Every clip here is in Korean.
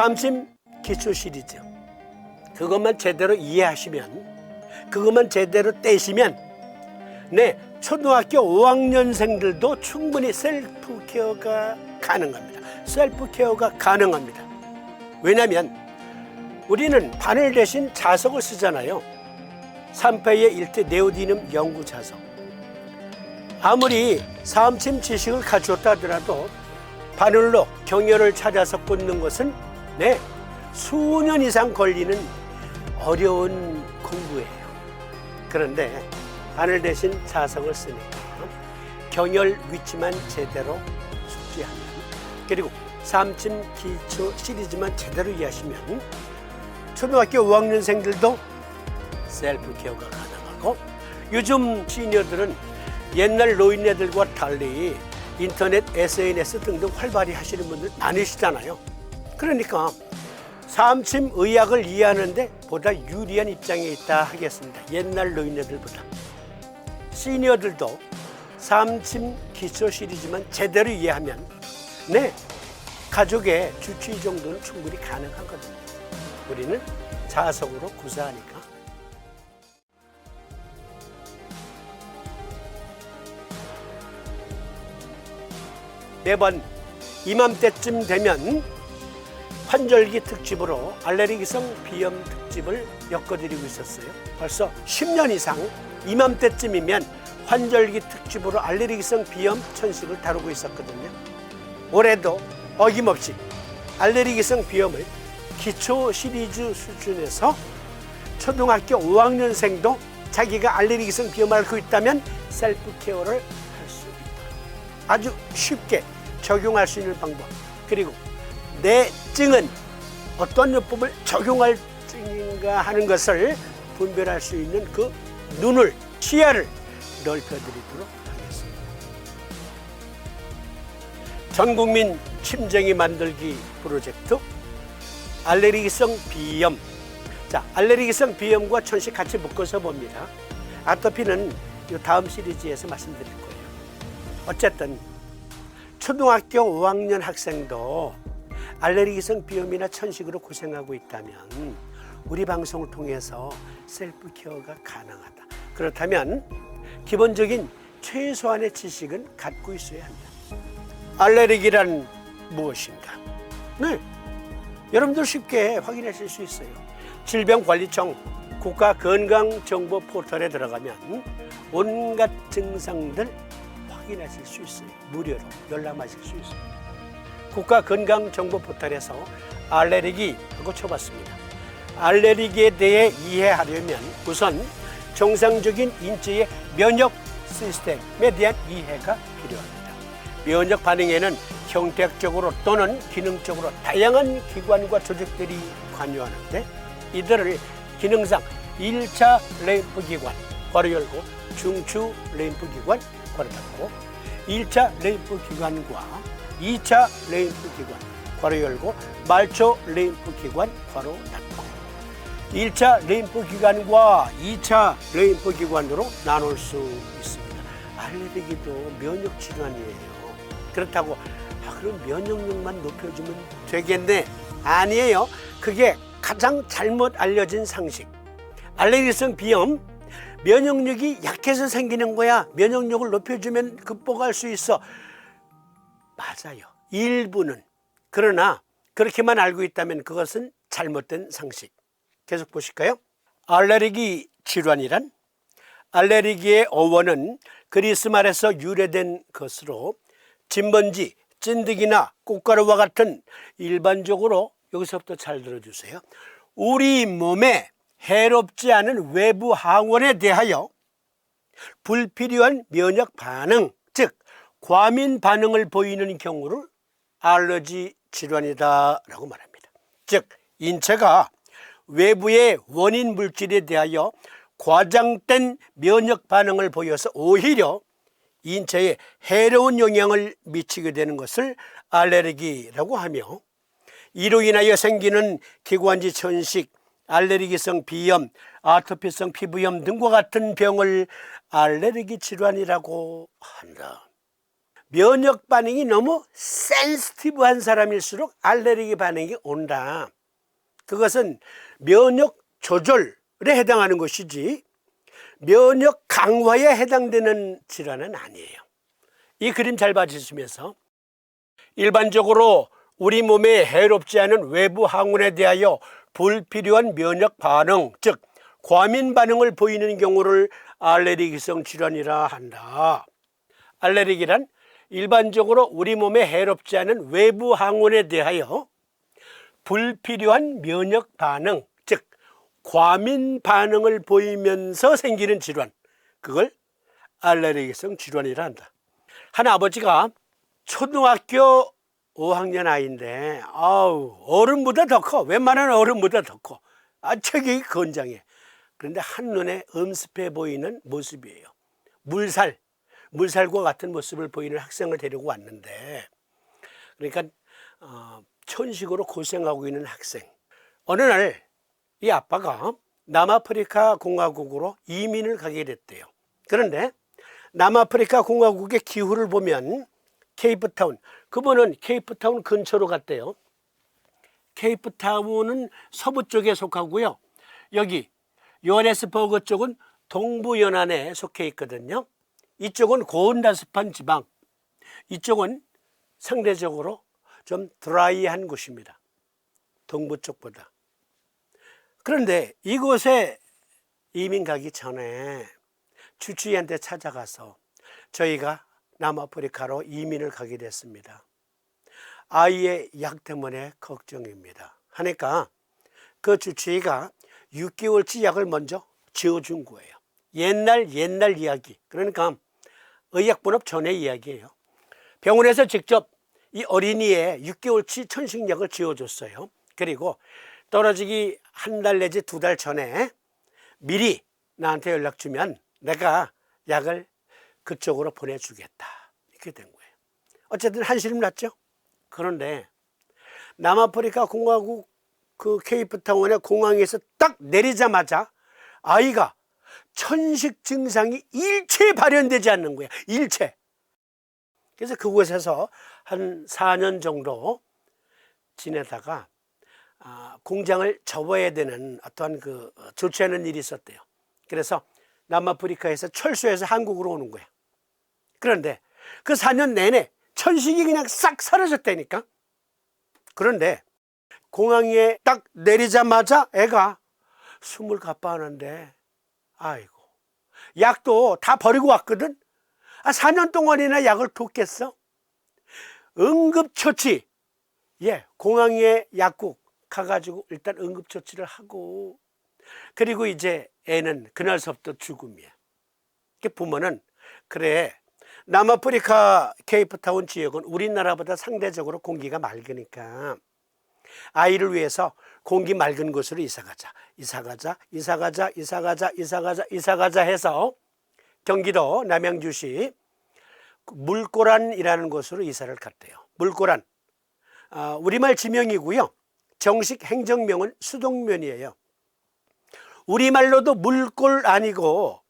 삼심 기초 시리즈, 그것만 제대로 이해하시면, 그것만 제대로 떼시면 초등학교 5학년생들도 충분히 셀프 케어가 가능합니다. 셀프 케어가 가능합니다. 왜냐하면 우리는 바늘 대신 자석을 쓰잖아요. 3페의 1대 네오디듐 연구 자석. 아무리 삼심 지식을 갖추었다 하더라도 바늘로 경혈을 찾아서 꽂는 것은 수년 이상 걸리는 어려운 공부예요. 그런데 바늘 대신 자석을 쓰니까 경혈 위치만 제대로 숙지하면, 그리고 삼심 기초 시리즈만 제대로 이해하시면 초등학교 5학년생들도 셀프 케어가 가능하고, 요즘 시니어들은 옛날 노인네들과 달리 인터넷, SNS 등등 활발히 하시는 분들 많으시잖아요. 그러니까 삼심 의학을 이해하는데 보다 유리한 입장에 있다 하겠습니다. 옛날 노인네들보다. 시니어들도 삼심 기초 시리즈만 제대로 이해하면 가족의 주치의 정도는 충분히 가능하거든요. 우리는 자석으로 구사하니까. 매번 이맘때쯤 되면 환절기 특집으로 알레르기성 비염 특집을 엮어드리고 있었어요. 벌써 10년 이상 이맘때쯤이면 환절기 특집으로 알레르기성 비염 천식을 다루고 있었거든요. 올해도 어김없이 알레르기성 비염을 기초 시리즈 수준에서 초등학교 5학년생도 자기가 알레르기성 비염을 앓고 있다면 셀프 케어를 할 수 있다. 아주 쉽게 적용할 수 있는 방법, 그리고 내 증은 어떤 요법을 적용할 증인가 하는 것을 분별할 수 있는 그 눈을, 시야를 넓혀드리도록 하겠습니다. 전국민 침쟁이 만들기 프로젝트 알레르기성 비염. 자, 알레르기성 비염과 천식 같이 묶어서 봅니다. 아토피는 이 다음 시리즈에서 말씀드릴 거예요. 어쨌든 초등학교 5학년 학생도 알레르기성 비염이나 천식으로 고생하고 있다면 우리 방송을 통해서 셀프 케어가 가능하다. 그렇다면 기본적인 최소한의 지식은 갖고 있어야 합니다. 알레르기란 무엇인가? 여러분들 쉽게 확인하실 수 있어요. 질병관리청 국가건강정보 포털에 들어가면 온갖 증상들 확인하실 수 있어요. 무료로 열람하실 수 있어요. 국가건강정보 포털에서 알레르기 하고 쳐봤습니다. 알레르기에 대해 이해하려면 우선 정상적인 인체의 면역 시스템에 대한 이해가 필요합니다. 면역 반응에는 형태학적으로 또는 기능적으로 다양한 기관과 조직들이 관여하는데, 이들을 기능상 1차 림프기관 괄호 열고 중추 림프기관 괄호 닫고, 1차 림프기관과 2차 림프기관 괄호 열고 말초 림프기관 괄호 닫고, 1차 림프기관과 2차 림프기관으로 나눌 수 있습니다. 알레르기도 면역질환이에요. 그렇다고 그럼 면역력만 높여주면 되겠네? 아니에요. 그게 가장 잘못 알려진 상식. 알레르기성 비염, 면역력이 약해서 생기는 거야. 면역력을 높여주면 극복할 수 있어. 맞아요. 일부는. 그러나 그렇게만 알고 있다면 그것은 잘못된 상식. 계속 보실까요? 알레르기 질환이란, 알레르기의 어원은 그리스 말에서 유래된 것으로 진먼지, 찐득이나 꽃가루와 같은 일반적으로, 여기서부터 잘 들어주세요, 우리 몸에 해롭지 않은 외부 항원에 대하여 불필요한 면역 반응, 즉 과민 반응을 보이는 경우를 알러지 질환이다라고 말합니다. 즉 인체가 외부의 원인 물질에 대하여 과장된 면역 반응을 보여서 오히려 인체에 해로운 영향을 미치게 되는 것을 알레르기라고 하며, 이로 인하여 생기는 기관지 천식, 알레르기성 비염, 아토피성 피부염 등과 같은 병을 알레르기 질환이라고 한다. 면역 반응이 너무 센시티브한 사람일수록 알레르기 반응이 온다. 그것은 면역 조절에 해당하는 것이지 면역 강화에 해당되는 질환은 아니에요. 이 그림 잘 봐주시면서 일반적으로 우리 몸에 해롭지 않은 외부 항원에 대하여 불필요한 면역 반응, 즉 과민 반응을 보이는 경우를 알레르기성 질환이라 한다. 알레르기란 일반적으로 우리 몸에 해롭지 않은 외부 항원에 대하여 불필요한 면역 반응, 즉 과민 반응을 보이면서 생기는 질환, 그걸 알레르기성 질환이라 한다. 한 아버지가 초등학교 5학년 아이인데 어른보다 더 커. 웬만한 어른보다 더 커. 체격이 건장해. 그런데 한눈에 엄습해 보이는 모습이에요. 물살과 같은 모습을 보이는 학생을 데리고 왔는데, 그러니까 천식으로 고생하고 있는 학생. 어느 날 이 아빠가 남아프리카 공화국으로 이민을 가게 됐대요. 그런데 남아프리카 공화국의 기후를 보면 케이프타운, 그분은 케이프타운 근처로 갔대요. 케이프타운은 서부 쪽에 속하고요, 여기 요하네스버그 쪽은 동부 연안에 속해 있거든요. 이쪽은 고온다습한 지방, 이쪽은 상대적으로 좀 드라이한 곳입니다. 동부 쪽보다. 그런데 이곳에 이민 가기 전에 주치의한테 찾아가서 저희가 남아프리카로 이민을 가게 됐습니다. 아이의 약 때문에 걱정입니다. 하니까 그 주치의가 6개월치 약을 먼저 지어준 거예요. 옛날 이야기. 그러니까 의약분업 전의 이야기예요. 병원에서 직접 이 어린이의 6개월치 천식약을 지어줬어요. 그리고 떨어지기 한 달 내지 2달 전에 미리 나한테 연락 주면 내가 약을 그쪽으로 보내주겠다. 이렇게 된 거예요. 어쨌든 한시름 났죠. 그런데 남아프리카 공화국 그 케이프타운의 공항에서 딱 내리자마자 아이가 천식 증상이 일체 발현되지 않는 거야. 일체. 그래서 그곳에서 한 4년 정도 지내다가 공장을 접어야 되는 어떤 그 좋지 않은 일이 있었대요. 그래서 남아프리카에서 철수해서 한국으로 오는 거야. 그런데 그 4년 내내 천식이 그냥 싹 사라졌다니까. 그런데 공항에 딱 내리자마자 애가 숨을 가빠하는데, 아이고, 약도 다 버리고 왔거든. 4년 동안이나 약을 뒀겠어? 응급처치, 공항에 약국 가가지고 일단 응급처치를 하고, 그리고 이제 애는 그날서부터 죽음이야. 부모는 그래, 남아프리카 케이프타운 지역은 우리나라보다 상대적으로 공기가 맑으니까 아이를 위해서 공기 맑은 곳으로 이사가자 해서 경기도 남양주시 물고란이라는 곳으로 이사를 갔대요. 물고란, 우리말 지명이고요, 정식 행정명은 수동면이에요. 우리말로도 물골 아니고,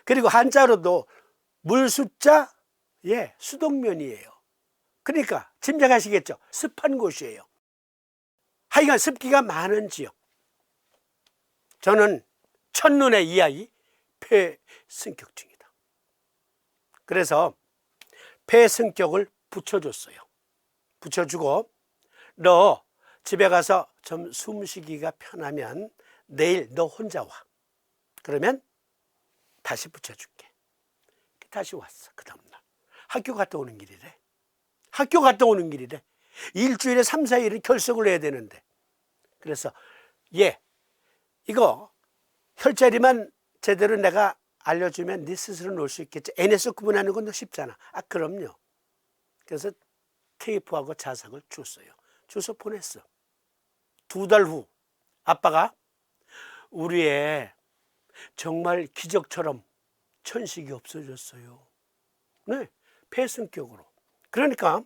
그리고 한자로도 물숫자, 수동면이에요. 그러니까 짐작하시겠죠. 습한 곳이에요. 하여간 습기가 많은 지역. 저는 첫눈에 이 아이 폐승격증이다. 그래서 폐승격을 붙여줬어요. 붙여주고, 너 집에 가서 좀 숨쉬기가 편하면 내일 너 혼자 와. 그러면 다시 붙여줄게. 다시 왔어. 그 다음날 학교 갔다 오는 길이래. 일주일에 3, 4일을 결석을 해야 되는데, 그래서 이거 혈자리만 제대로 내가 알려주면 네 스스로 놓을 수 있겠지. N에서 구분하는 건 쉽잖아. 그럼요. 그래서 테이프하고 자석을 줬어요. 줘서 보냈어. 2달 후 아빠가 우리 애 정말 기적처럼 천식이 없어졌어요. 네, 폐승격으로. 그러니까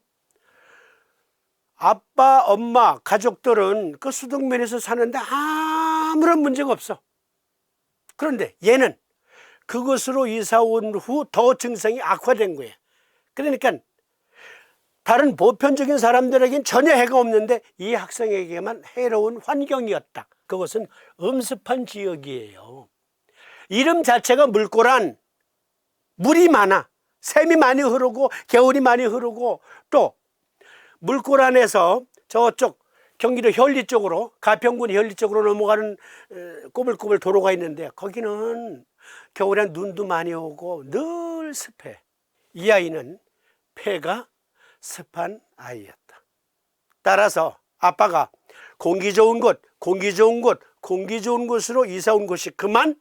아빠, 엄마, 가족들은 그 수동면에서 사는데 아무런 문제가 없어. 그런데 얘는 그곳으로 이사 온 후 더 증상이 악화된 거예요. 그러니까 다른 보편적인 사람들에겐 전혀 해가 없는데 이 학생에게만 해로운 환경이었다. 그것은 엄습한 지역이에요. 이름 자체가 물고란, 물이 많아. 샘이 많이 흐르고 겨울이 많이 흐르고, 또 물고란에서 저쪽 경기도 현리 쪽으로, 가평군 현리 쪽으로 넘어가는 꼬불꼬불 도로가 있는데 거기는 겨울엔 눈도 많이 오고 늘 습해. 이 아이는 폐가 습한 아이였다. 따라서 아빠가 공기 좋은 곳으로 이사 온 곳이 그만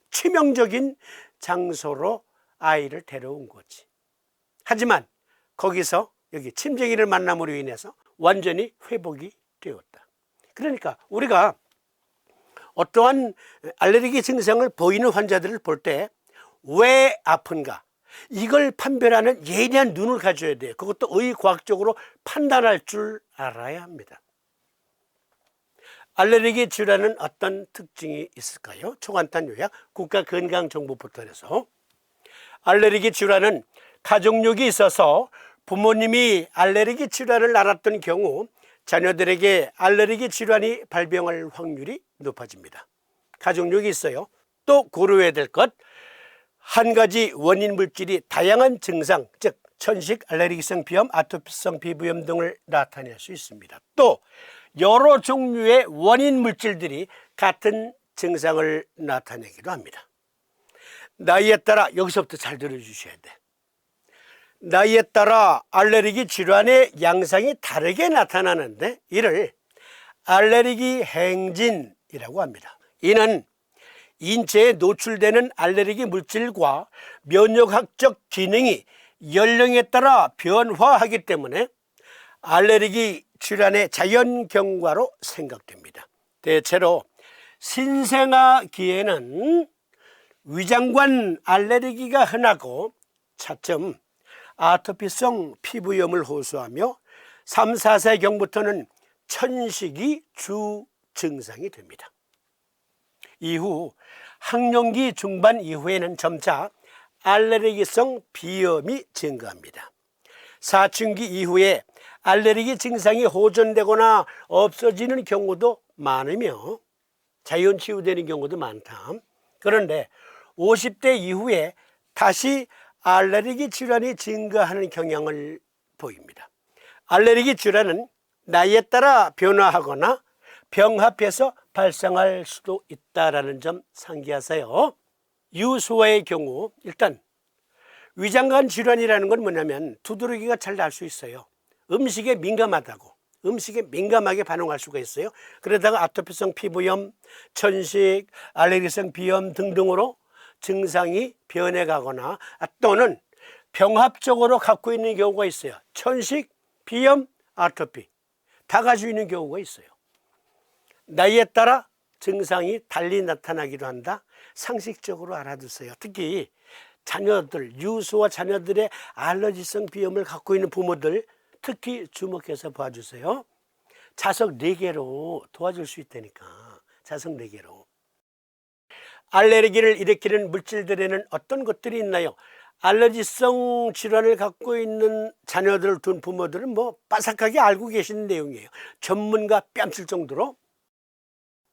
치명적인 장소로 아이를 데려온 거지. 하지만 거기서 여기 침쟁이를 만남으로 인해서 완전히 회복이 되었다. 그러니까 우리가 어떠한 알레르기 증상을 보이는 환자들을 볼 때 왜 아픈가, 이걸 판별하는 예리한 눈을 가져야 돼요. 그것도 의과학적으로 판단할 줄 알아야 합니다. 알레르기 질환은 어떤 특징이 있을까요? 초간단 요약, 국가건강정보포털에서 알레르기 질환은 가족력이 있어서 부모님이 알레르기 질환을 앓았던 경우 자녀들에게 알레르기 질환이 발병할 확률이 높아집니다. 가족력이 있어요. 또 고려해야 될 것, 한 가지 원인 물질이 다양한 증상, 즉 천식, 알레르기성 비염, 아토피성 피부염 등을 나타낼 수 있습니다. 또 여러 종류의 원인 물질들이 같은 증상을 나타내기도 합니다. 나이에 따라, 여기서부터 잘 들어주셔야 돼. 나이에 따라 알레르기 질환의 양상이 다르게 나타나는데 이를 알레르기 행진이라고 합니다. 이는 인체에 노출되는 알레르기 물질과 면역학적 기능이 연령에 따라 변화하기 때문에 알레르기 질환의 자연 경과로 생각됩니다. 대체로 신생아기에는 위장관 알레르기가 흔하고 차츰 아토피성 피부염을 호소하며 3, 4세경부터는 천식이 주 증상이 됩니다. 이후 학령기 중반 이후에는 점차 알레르기성 비염이 증가합니다. 사춘기 이후에 알레르기 증상이 호전되거나 없어지는 경우도 많으며 자연 치유되는 경우도 많다. 그런데 50대 이후에 다시 알레르기 질환이 증가하는 경향을 보입니다. 알레르기 질환은 나이에 따라 변화하거나 병합해서 발생할 수도 있다는 점 상기하세요. 유소아의 경우 일단 위장관 질환이라는 건 뭐냐면 두드러기가 잘 날 수 있어요. 음식에 민감하다고, 음식에 민감하게 반응할 수가 있어요. 그러다가 아토피성 피부염, 천식, 알레르기성 비염 등등으로 증상이 변해가거나 또는 병합적으로 갖고 있는 경우가 있어요. 천식, 비염, 아토피 다 가지고 있는 경우가 있어요. 나이에 따라 증상이 달리 나타나기도 한다. 상식적으로 알아두세요. 특히 자녀들, 유소와 자녀들의 알러지성 비염을 갖고 있는 부모들 특히 주목해서 봐주세요. 자석 4개로 도와줄 수 있다니까. 자석 4개로. 알레르기를 일으키는 물질들에는 어떤 것들이 있나요? 알러지성 질환을 갖고 있는 자녀들을 둔 부모들은 빠삭하게 알고 계시는 내용이에요. 전문가 뺨칠 정도로.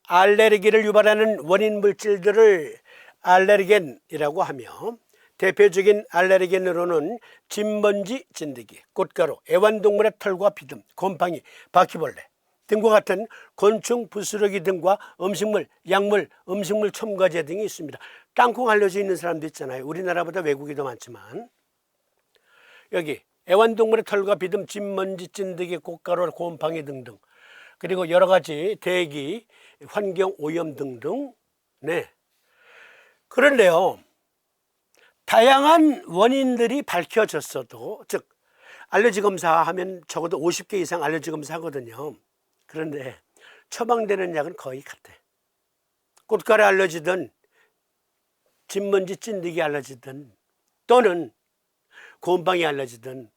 알레르기를 유발하는 원인 물질들을 알레르겐이라고 하며 대표적인 알레르겐으로는 진먼지, 진드기, 꽃가루, 애완동물의 털과 비듬, 곰팡이, 바퀴벌레 등과 같은 곤충, 부스러기 등과 음식물, 약물, 음식물 첨가제 등이 있습니다. 땅콩 알러지 있는 사람도 있잖아요. 우리나라보다 외국이 더 많지만 여기 애완동물의 털과 비듬, 진먼지, 진드기, 꽃가루, 곰팡이 등등, 그리고 여러 가지 대기, 환경 오염 등등. 네. 그런데요, 다양한 원인들이 밝혀졌어도, 즉 알러지 검사하면 적어도 50개 이상 알러지 검사하거든요. 그런데 처방되는 약은 거의 같아. 꽃가루 알러지든 진먼지 찐득이 알러지든 또는 곰팡이 알러지든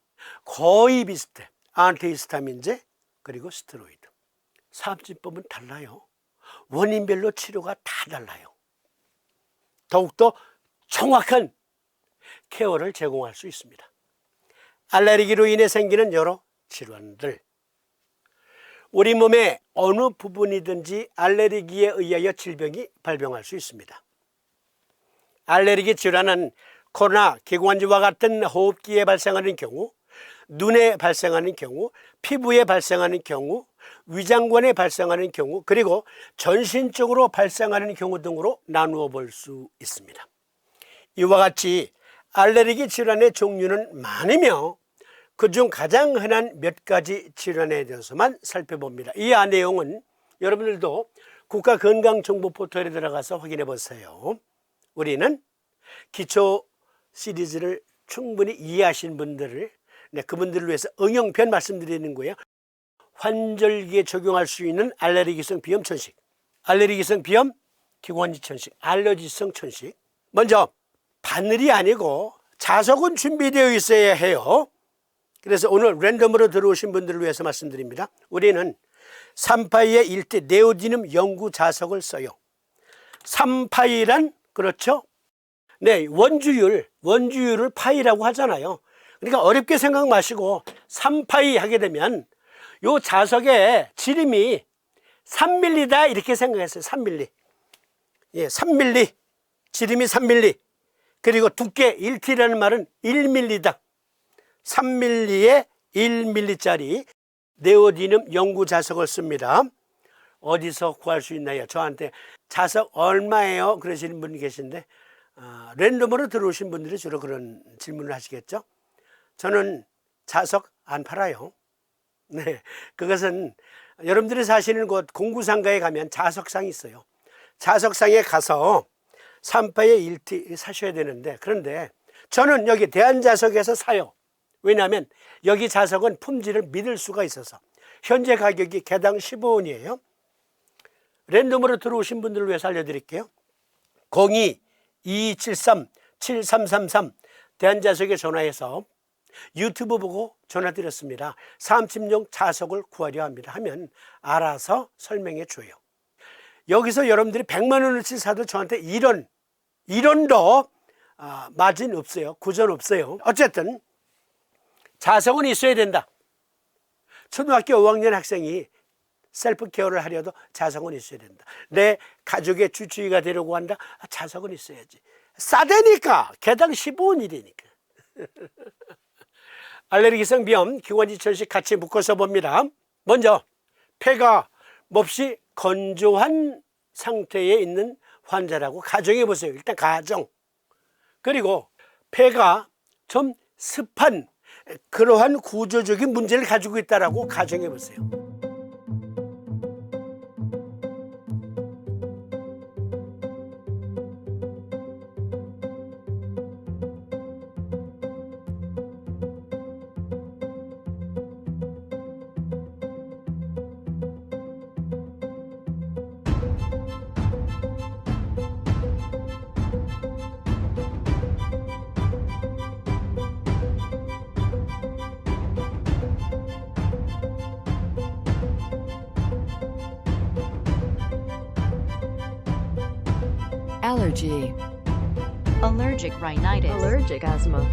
거의 비슷해. 안티히스타민제 그리고 스테로이드. 사업진법은 달라요. 원인별로 치료가 다 달라요. 더욱더 정확한 케어를 제공할 수 있습니다. 알레르기로 인해 생기는 여러 질환들. 우리 몸의 어느 부분이든지 알레르기에 의하여 질병이 발병할 수 있습니다. 알레르기 질환은 코로나, 기관지와 같은 호흡기에 발생하는 경우, 눈에 발생하는 경우, 피부에 발생하는 경우, 위장관에 발생하는 경우, 그리고 전신적으로 발생하는 경우 등으로 나누어 볼 수 있습니다. 이와 같이 알레르기 질환의 종류는 많으며 그중 가장 흔한 몇 가지 질환에 대해서만 살펴봅니다. 이 내용은 여러분들도 국가건강정보 포털에 들어가서 확인해 보세요. 우리는 기초 시리즈를 충분히 이해하신 분들을, 그분들을 위해서 응용편 말씀드리는 거예요. 환절기에 적용할 수 있는 알레르기성 비염 천식, 알레르기성 비염 기관지 천식, 알러지성 천식. 먼저 바늘이 아니고 자석은 준비되어 있어야 해요. 그래서 오늘 랜덤으로 들어오신 분들을 위해서 말씀드립니다. 우리는 3파이의 1대 네오디눔 연구 자석을 써요. 3파이란 그렇죠? 네, 원주율을 파이라고 하잖아요. 그러니까 어렵게 생각 마시고 3파이 하게 되면 요 자석의 지름이 3mm다 이렇게 생각했어요. 3mm. 예, 3mm. 지름이 3mm. 그리고 두께 1T라는 말은 1mm다. 3mm에 1mm짜리 네오디눔 연구 자석을 씁니다. 어디서 구할 수 있나요? 저한테 자석 얼마예요? 그러시는 분이 계신데 랜덤으로 들어오신 분들이 주로 그런 질문을 하시겠죠. 저는 자석 안 팔아요. 네, 그것은 여러분들이 사시는 곳 공구상가에 가면 자석상이 있어요. 자석상에 가서 3파의 1T 사셔야 되는데, 그런데 저는 여기 대한자석에서 사요. 왜냐하면 여기 자석은 품질을 믿을 수가 있어서. 현재 가격이 개당 15원이에요. 랜덤으로 들어오신 분들을 위해서 알려드릴게요. 02-2273-7333 대한자석에 전화해서 유튜브 보고 전화드렸습니다. 삼침용 자석을 구하려 합니다 하면 알아서 설명해 줘요. 여기서 여러분들이 100만 원어치 사도 저한테 1원도 마진 없어요. 구전 없어요. 어쨌든 자석은 있어야 된다. 초등학교 5학년 학생이 셀프 케어를 하려도 자석은 있어야 된다. 내 가족의 주치의가 되려고 한다. 자석은 있어야지. 싸대니까 개당 15원이니까. 알레르기성 비염 기관지 천식 같이 묶어서 봅니다. 먼저 폐가 몹시 건조한 상태에 있는 환자라고 가정해 보세요. 일단 가정. 그리고 폐가 좀 습한 그러한 구조적인 문제를 가지고 있다라고 가정해 보세요. Allergy. Allergic rhinitis. Allergic asthma.